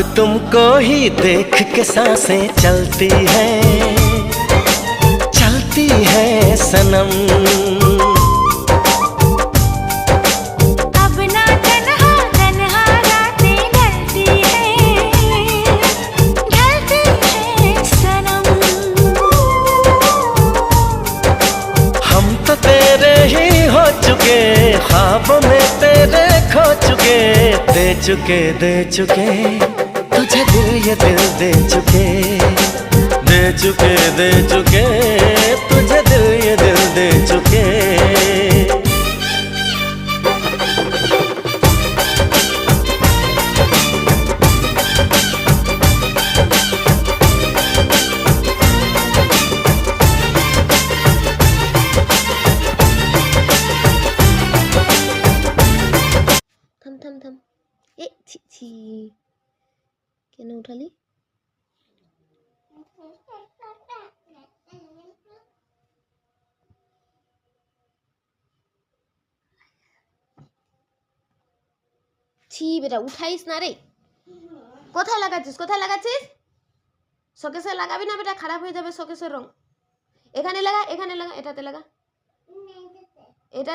अब तुमको ही देख के सांसें चलती है सनम। अब ना तन्हा तन्हा रातें ढलती है सनम। हम तो तेरे ही हो चुके, ख्वाबों में तेरे खो चुके, दे चुके तुझे दिल, ये दिल दे चुके तुझे दिल, ये दिल दे चुके। থাম থাম থাম। এ ছি ছি, কেন উঠালি? ছি বেটা, উঠাইস না রে। কোথায় লাগাচ্ছিস? শোকেসে লাগাবি না বেটা, খারাপ হয়ে যাবে শোকেসের রং। এখানে লাগা, এটাতে লাগা। এটা